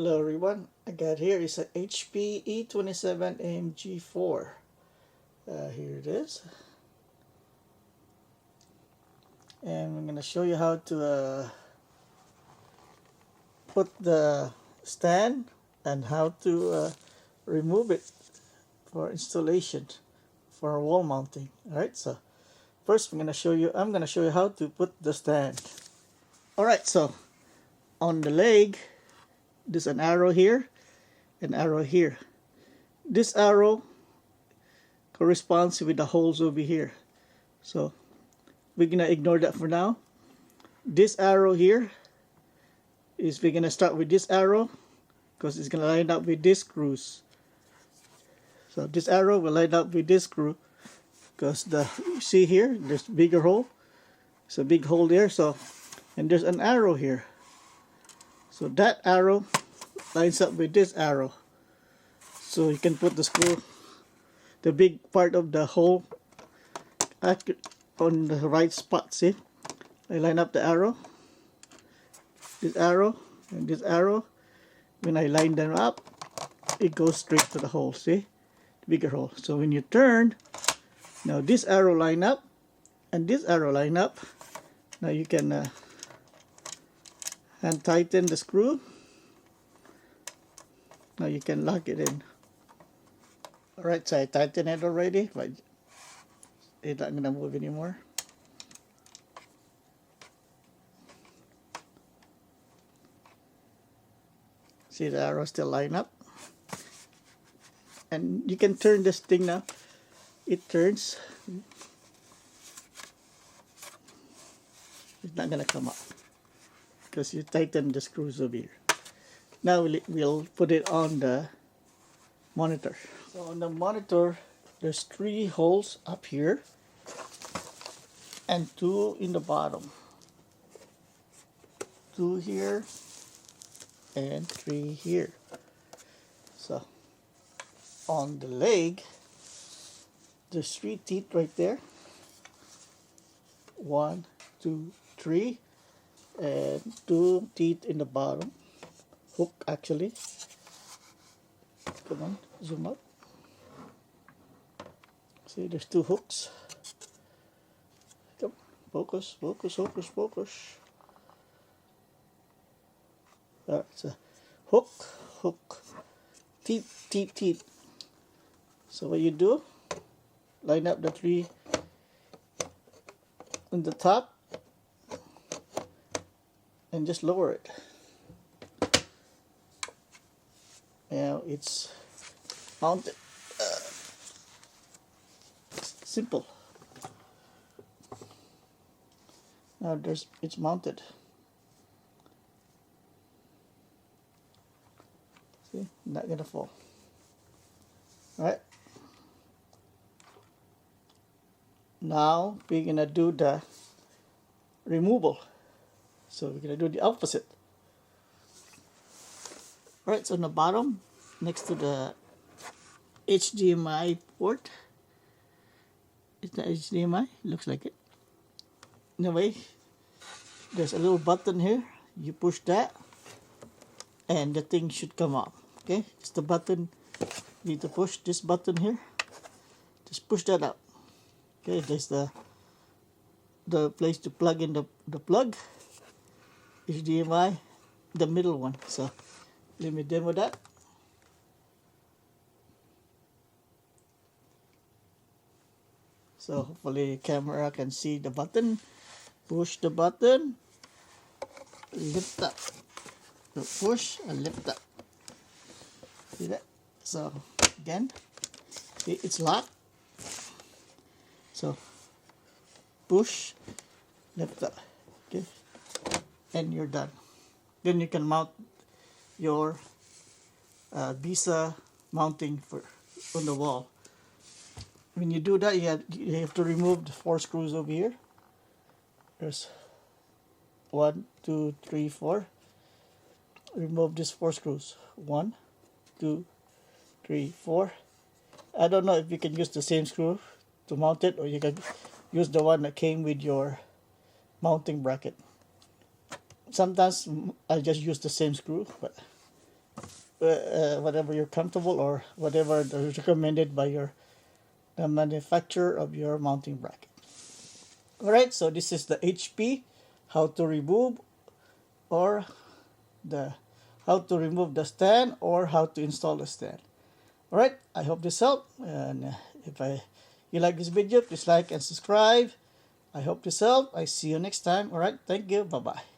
Hello everyone, I got here is a HP E27 AMG4. Here it is, and I'm going to show you how to put the stand and how to remove it for installation for wall mounting. Alright, so first I'm going to show you how to put the stand. Alright, so on the leg there's an arrow here, an arrow here. This arrow corresponds with the holes over here, so we're gonna ignore that for now. This arrow here is, we're gonna start with this arrow because it's gonna line up with this screws. So this arrow will line up with this screw because you see here there's a bigger hole. It's a big hole there, so, and there's an arrow here. So that arrow lines up with this arrow. So you can put the screw, the big part of the hole, on the right spot. See? I line up the arrow, this arrow, and this arrow. When I line them up, it goes straight to the hole. See? The bigger hole. So when you turn, now this arrow line up, and this arrow line up. Now you can and tighten the screw. Now you can lock it in. Alright, so I tightened it already, but it's not gonna move anymore. See, the arrow still line up. And you can turn this thing now. It turns. It's not gonna come up because you tighten the screws over here. Now we'll put it on the monitor. So on the monitor, there's 3 holes up here and 2 in the bottom. 2 here and 3 here. So on the leg, there's 3 teeth right there. 1, 2, 3, and 2 teeth in the bottom. Hook actually. Come on, zoom up. See, there's 2 hooks. Come, focus, focus, focus, focus. Alright, so hook, hook, teeth, teeth, teeth. So what you do, line up the 3 on the top and just lower it. Now it's mounted. Simple. Now it's mounted. See, not gonna fall. All right. Now we're gonna do the removal. So we're gonna do the opposite. Alright, so on the bottom, next to the HDMI port, is that HDMI? Looks like it. Anyway, there's a little button here. You push that, and the thing should come up. Okay, it's the button. You need to push this button here. Just push that up. Okay, there's the place to plug in the plug. HDMI, the middle one. So let me demo that. So hopefully the camera can see the button. Push the button, lift up. So push and lift up. See that? So again, see, it's locked. So push, lift up. Okay, and you're done. Then you can mount your VISA mounting on the wall. When you do that, you have to remove the 4 screws over here. There's 1, 2, 3, 4. Remove these 4 screws. 1, 2, 3, 4. I don't know if you can use the same screw to mount it, or you can use the one that came with your mounting bracket. Sometimes I just use the same screw, but whatever you're comfortable or whatever is recommended by the manufacturer of your mounting bracket. Alright, so this is the HP, how to remove or the how to remove the stand or how to install the stand. Alright, I hope this helped, and if you like this video, please like and subscribe. I hope this helped. I see you next time. Alright, thank you. Bye bye.